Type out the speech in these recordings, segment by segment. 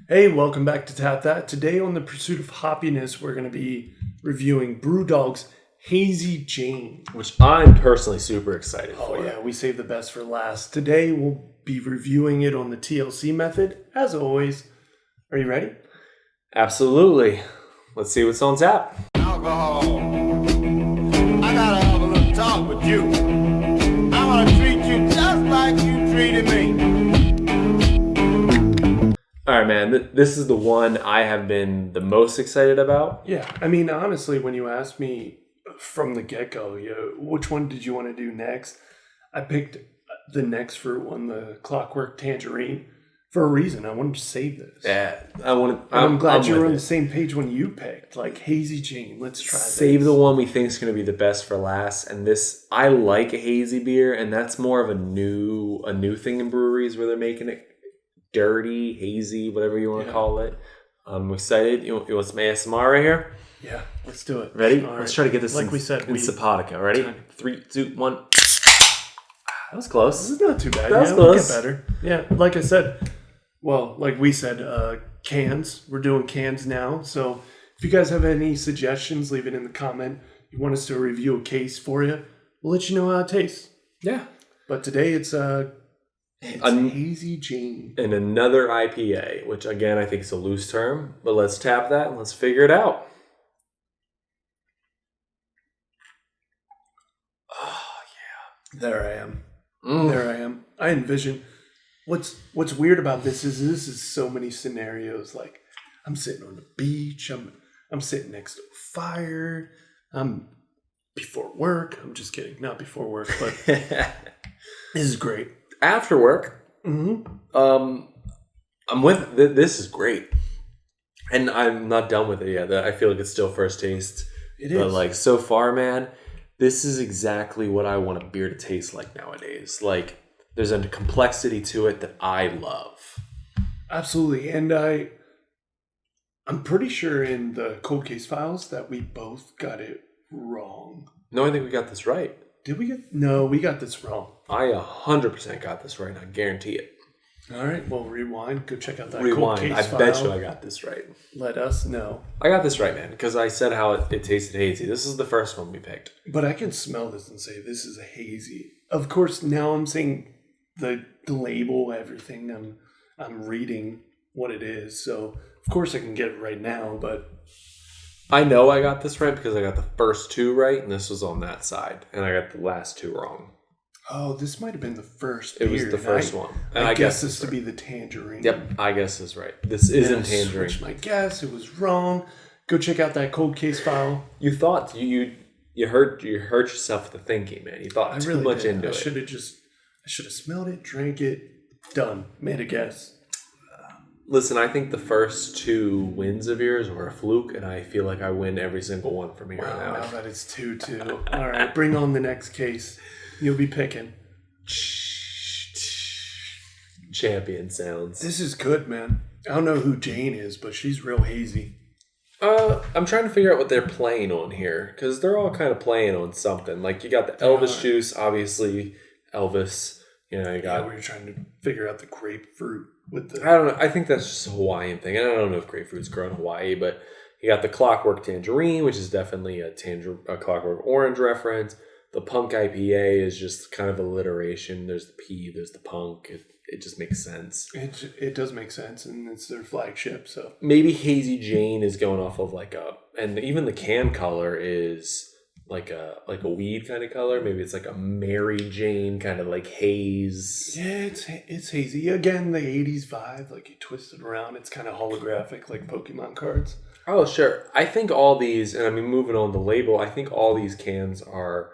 Hey, welcome back to Tap That. Today on the Pursuit of Hoppiness, we're going to be reviewing Brewdog's Hazy Jane. Which I'm personally super excited for. Oh yeah, we saved the best for last. Today we'll be reviewing it on the TLC method, as always. Are you ready? Absolutely. Let's see what's on tap. Alcohol. I gotta have a little talk with you. I wanna treat you just like you treated me. All right, man. This is the one I have been the most excited about. Yeah, I mean, honestly, when you asked me from the get-go, which one did you want to do next? I picked the next fruit one, the Clockwork Tangerine, for a reason. I wanted to save this. Yeah, I'm glad you were on the same page when you picked, like Hazy Jane. Let's try this. Save the one we think is going to be the best for last. And this, I like a hazy beer, and that's more of a new thing in breweries where they're making it dirty, hazy, whatever you want to call it. I'm excited. You want some ASMR right here? Yeah, let's do it. Ready? All Let's right. try to get this like we said, in Simpatico. Ready? 3, 2, 1. That was close. This is not too bad. That was We'll close. get better. Yeah, like I said, like we said, cans. We're doing cans now. So if you guys have any suggestions, leave it in the comment. You want us to review a case for you, we'll let you know how it tastes. Yeah. But today it's Hazy Jane. And another IPA, which again I think is a loose term, but let's tap that and let's figure it out. Oh yeah, There I am. There I am. I envision. What's weird about this is so many scenarios. Like I'm sitting on the beach. I'm sitting next to a fire. I'm before work. I'm just kidding. Not before work, but this is great. After work, Mm-hmm. I'm with this is great, and I'm not done with it yet. I feel like it's still first taste. It is. But like so far, man, this is exactly what I want a beer to taste like nowadays. Like there's a complexity to it that I love. Absolutely. And I'm pretty sure in the cold case files that we both got it wrong. No, I think we got this right. Did we get? No, we got this wrong. I 100% got this right. I guarantee it. All right. Well, rewind. Go check out that cold Rewind. case I file. bet you I got this right. Let us know. I got this right, man, because I said how it tasted hazy. This is the first one we picked. But I can smell this and say this is a hazy. Of course, now I'm seeing the label, everything. I'm reading what it is. So of course I can get it right now. But I know I got this right because I got the first two right, and this was on that side, and I got the last two wrong. oh, this might have been the first. It was beer, the and first one. And I guess this this to be the tangerine. Yep, I guess is right. This isn't tangerine. Switched my guess. It was wrong. Go check out that cold case file. You thought you hurt yourself with the thinking, man. You thought I too really much did. into I it. should have smelled it, drank it, done, made a guess. Listen, I think the first two wins of yours were a fluke, and I feel like I win every single one from here on Wow, out. that is 2-2. All right, bring on the next case. You'll be picking. Champion sounds. This is good, man. I don't know who Jane is, but she's real hazy. I'm trying to figure out what they're playing on here because they're all kind of playing on something. Like you got the Elvis juice, obviously Elvis. You know, you got. Yeah, we were trying to figure out the grapefruit with the. I don't know. I think that's just a Hawaiian thing. And I don't know if grapefruit's grown in Hawaii, but you got the Clockwork Tangerine, which is definitely a Clockwork Orange reference. The Punk IPA is just kind of alliteration. There's the P, there's the Punk. It just makes sense. It does make sense, and it's their flagship. So Maybe Hazy Jane is going off of and even the can color is like a weed kind of color. Maybe it's like a Mary Jane kind of like haze. yeah, it's hazy again. The '80s vibe, like you twist it around. It's kind of holographic, like Pokemon cards. Oh, sure. I think all these, and I mean, moving on the label, I think all these cans are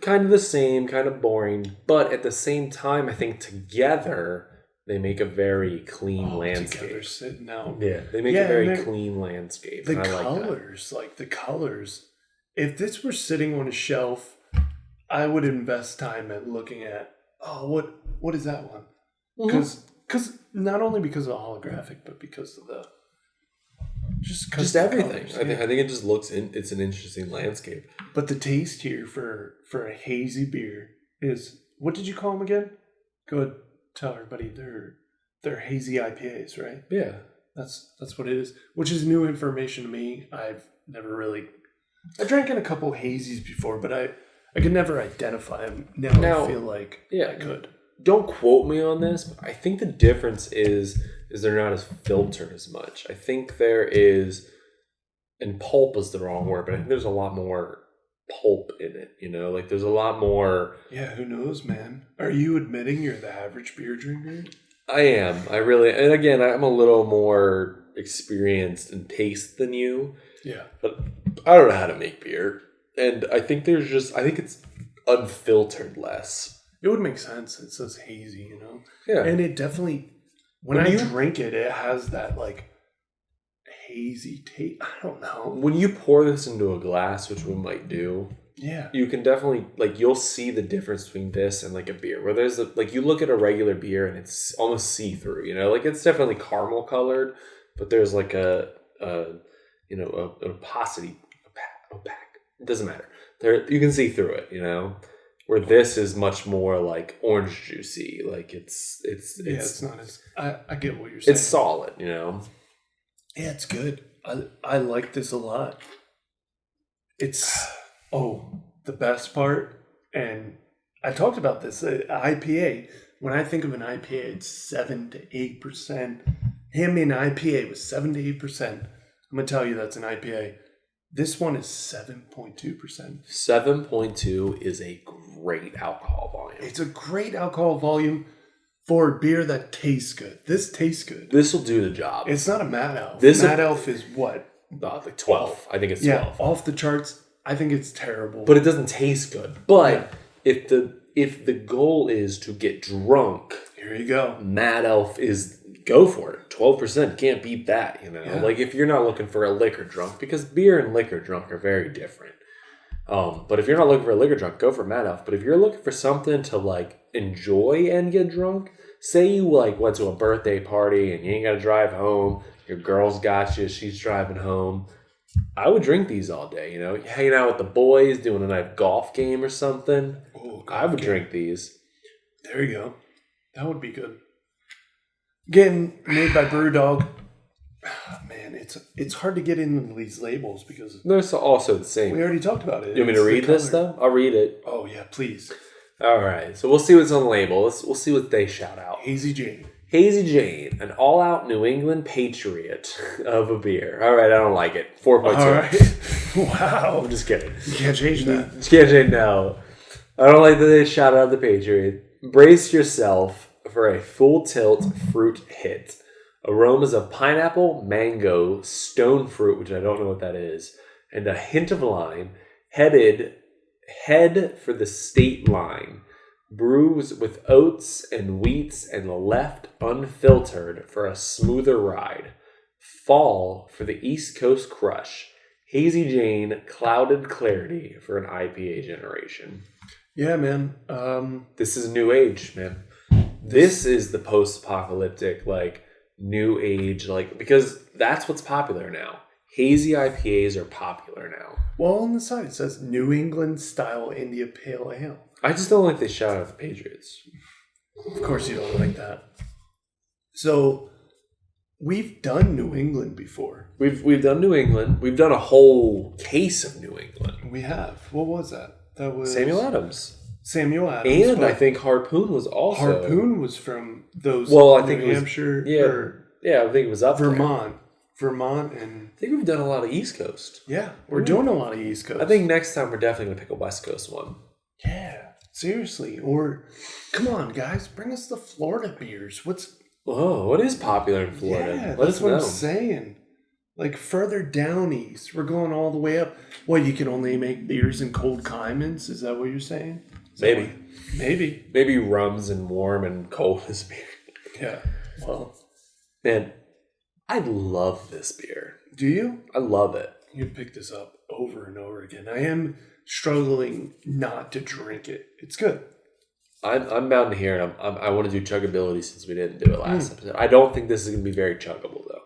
kind of the same, kind of boring, but at the same time, I think together they make a very clean landscape. Together sitting out. Yeah, they make a very clean landscape. The and I colors, like the colors. If this were sitting on a shelf, I would invest time at looking at. Oh, what is that one? Because not only because of the holographic, but because of the just everything. Colors, I think it just looks it's an interesting landscape. But the taste here for a hazy beer is, what did you call them again? Go ahead, tell everybody they're hazy IPAs, right? Yeah. That's what it is, which is new information to me. I've never really... I drank in a couple hazies before, but I could never identify them. Now I feel like I could. Don't quote me on this, but I think the difference is they're not as filtered as much. I think there is, and pulp is the wrong word, but I think there's a lot more pulp in it, you know? Like, there's a lot more... Yeah, who knows, man? Are you admitting you're the average beer drinker? I am. I really... And again, I'm a little more experienced in taste than you. Yeah. But I don't know how to make beer. And I think I think it's unfiltered less. It would make sense. It says hazy, you know? Yeah. And it definitely... When I drink it, it has that, like, hazy taste. I don't know. When you pour this into a glass, which we might do... Yeah. You can definitely, like, you'll see the difference between this and, like, a beer. Where there's, like, you look at a regular beer and it's almost see-through, you know? Like, it's definitely caramel colored, but there's, like, an opacity. Opaque. It doesn't matter. You can see through it, you know? Where this is much more, like, orange juicy. Like, it's not as... I get what you're saying. It's solid, you know? Yeah, it's good. I like this a lot. It's... Oh, the best part, and I talked about this, IPA. When I think of an IPA, it's 7 to 8%. Hand me an IPA with 7 to 8%. I'm going to tell you that's an IPA. This one is 7.2%. 7.2 is a great alcohol volume. It's a great alcohol volume for a beer that tastes good. This tastes good. This will do the job. It's not a Mad Elf. Mad Elf is what? Like 12. I think it's 12. Yeah, off the charts. I think it's terrible. But it doesn't taste good. But if the goal is to get drunk, here you go. Mad Elf is go for it. 12%, can't beat that, you know. Yeah. Like if you're not looking for a liquor drunk, because beer and liquor drunk are very different. But if you're not looking for a liquor drunk, go for Mad Elf. But if you're looking for something to like enjoy and get drunk, say you like went to a birthday party and you ain't got to drive home, your girl's got you, she's driving home. I would drink these all day, you know, hanging out with the boys, doing a nice golf game or something. Ooh, I would drink these. There you go. That would be good. Again, made by Brewdog. Man, it's hard to get into these labels because they're also the same. We already talked about it. You want me to read this though? I'll read it. Oh yeah, please. All right, so we'll see what's on the label. We'll see what they shout out. Hazy Jane. Hazy Jane, an all-out New England patriot of a beer. All right, I don't like it. 4.2. All right. Wow. I'm just kidding. You can't change that. You can't change no. I don't like that they shout out the patriot. Brace yourself for a full tilt fruit hit. Aromas of pineapple, mango, stone fruit, which I don't know what that is, and a hint of lime. Head for the state line. Brews with oats and wheats and left unfiltered for a smoother ride. Fall for the East Coast crush. Hazy Jane, clouded clarity for an IPA generation. Yeah, man. This is new age, man. This is the post-apocalyptic, like, new age, like, because that's what's popular now. Hazy IPAs are popular now. Well, on the side it says New England style India Pale Ale. I just don't like they shout out the Patriots. Of course you don't like that. So, we've done New England before. We've done New England. We've done a whole case of New England. We have. What was that? That was Samuel Adams. And I think Harpoon was also... Harpoon was from those I think New Hampshire. Yeah, I think it was up Vermont, and I think we've done a lot of East Coast. Yeah, we're doing a lot of East Coast. I think next time we're definitely going to pick a West Coast one. Yeah, seriously. Or, come on, guys, bring us the Florida beers. What is popular in Florida? Yeah, that's what I'm saying. Like, further down east. We're going all the way up. What, you can only make beers in cold climates? Is that what you're saying? Maybe rums and warm and cold is beer. Yeah. Well, man, I love this beer. Do you? I love it. You pick this up over and over again. I am struggling not to drink it. It's good. I'm bound to hear it. I want to do chuggability since we didn't do it last episode. I don't think this is going to be very chuggable though.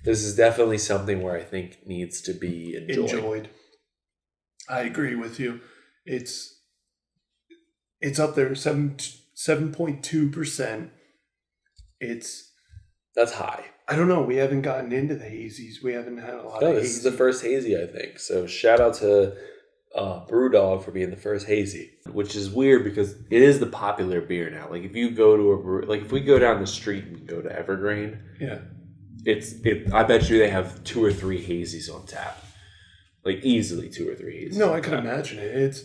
This is definitely something where I think needs to be enjoyed. I agree with you. It's up there, 7.2%. It's That's high. I don't know. We haven't gotten into the hazies. We haven't had a lot No, of this hazy. is the first hazy, I think. So shout out to Brewdog for being the first hazy, which is weird because it is the popular beer now. Like if you go to a brew, like if we go down the street and go to Evergreen, yeah, I bet you they have 2 or 3 hazies on tap, like easily 2 or 3 hazies. No, I can imagine it.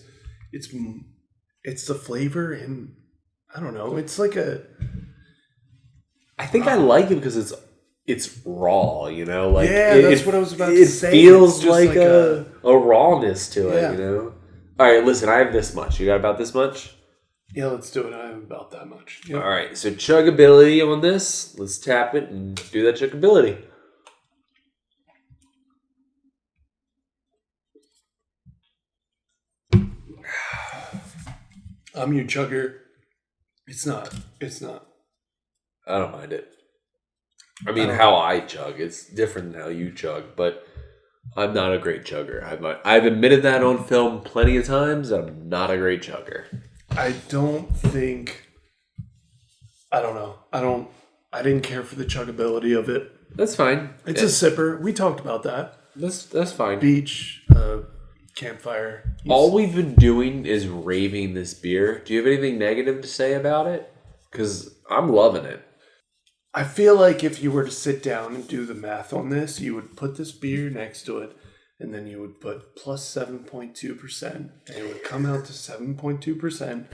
It's the flavor, and I don't know. It's like a. I think I like it because it's raw, you know. Like that's what I was about to say. It feels It's just like a rawness to it, you know. All right, listen. I have this much. You got about this much? Yeah, let's do it. I have about that much. Yep. All right. So chuggability on this. Let's tap it and do that chuggability. I'm your chugger. It's not. I don't mind it. I mean, how I chug, it's different than how you chug, but I'm not a great chugger. I've admitted that on film plenty of times. I'm not a great chugger. I don't know. I didn't care for the chuggability of it. That's fine. It's a sipper. We talked about that. That's fine. Beach, campfire. All we've been doing is raving this beer. Do you have anything negative to say about it? Because I'm loving it. I feel like if you were to sit down and do the math on this, you would put this beer next to it, and then you would put plus 7.2%, and it would come out to 7.2%.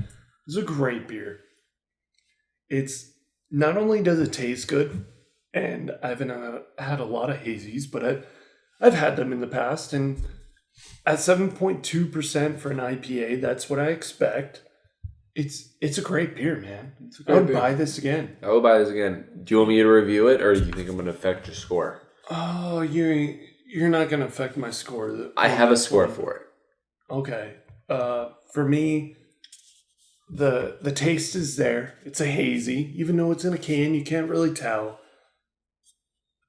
It's a great beer. It's not only does it taste good, and I haven't had a lot of hazies, but I've had them in the past, and at 7.2% for an IPA, that's what I expect. It's a great beer, man. I would buy this again. I will buy this again. Do you want me to review it, or do you think I'm going to affect your score? Oh, you're not going to affect my score. I have a score for it. Okay. For me, the taste is there. It's a hazy. Even though it's in a can, you can't really tell.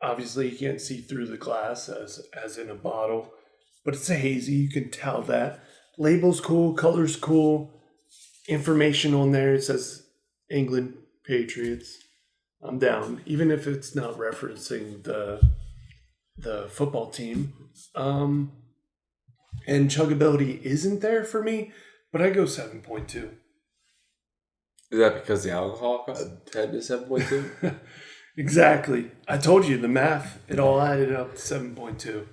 Obviously, you can't see through the glass as in a bottle. But it's a hazy. You can tell that. Label's cool. Color's cool. Information on there. It says England Patriots. I'm down. Even if it's not referencing the football team. And chuggability isn't there for me. But I go 7.2. Is that because the alcohol content is 7.2? Exactly. I told you the math. It all added up to 7.2. I'm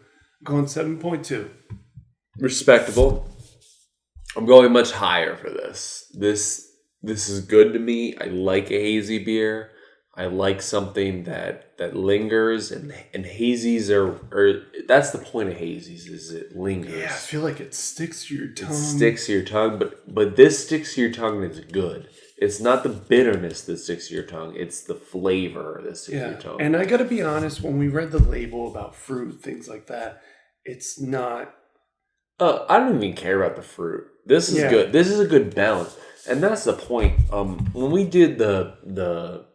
going 7.2. Respectable. I'm going much higher for this. This is good to me. I like a hazy beer. I like something that lingers, and hazies are that's the point of hazies, is it lingers. Yeah, I feel like it sticks to your tongue. It sticks to your tongue, but this sticks to your tongue and it's good. It's not the bitterness that sticks to your tongue. It's the flavor that sticks to your tongue. And I got to be honest, when we read the label about fruit, things like that, it's not... I don't even care about the fruit. This is good. This is a good balance. And that's the point. When we did the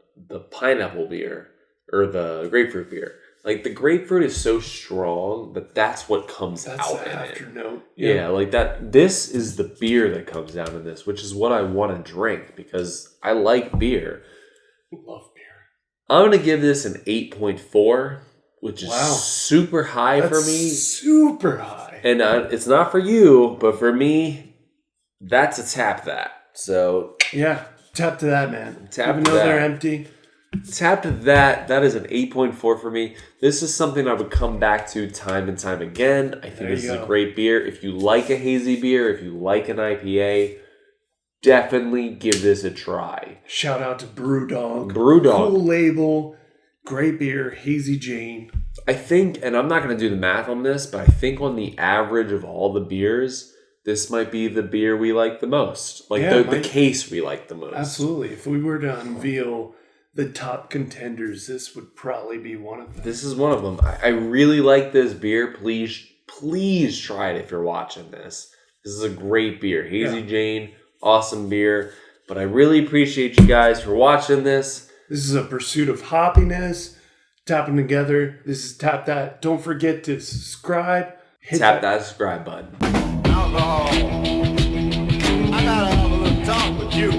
pineapple beer, or the grapefruit beer, like the grapefruit is so strong, but that's what comes out in it. Note. Yeah, like that. This is the beer that comes down in this, which is what I want to drink because I like beer. Love beer. I'm going to give this an 8.4, which is super high for me. Super high. And it's not for you, but for me, that's a tap that. So yeah, tap to that, man. Even though they're empty. Tap to that. That is an 8.4 for me. This is something I would come back to time and time again. I think this is a great beer. If you like a hazy beer, if you like an IPA, definitely give this a try. Shout out to Brewdog. Brewdog. Cool label. Great beer. Hazy Jane. I think, and I'm not going to do the math on this, but I think on the average of all the beers, this might be the beer we like the most. Like the case we like the most. Absolutely. If we were to unveil the top contenders, this would probably be one of them. This is one of them. I really like this beer. Please try it if you're watching this. This is a great beer. Hazy Jane, awesome beer. But I really appreciate you guys for watching this. This is a pursuit of hoppiness. Tapping together. This is Tap That. Don't forget to subscribe. Tap that subscribe button. Alcohol. I gotta have a little talk with you.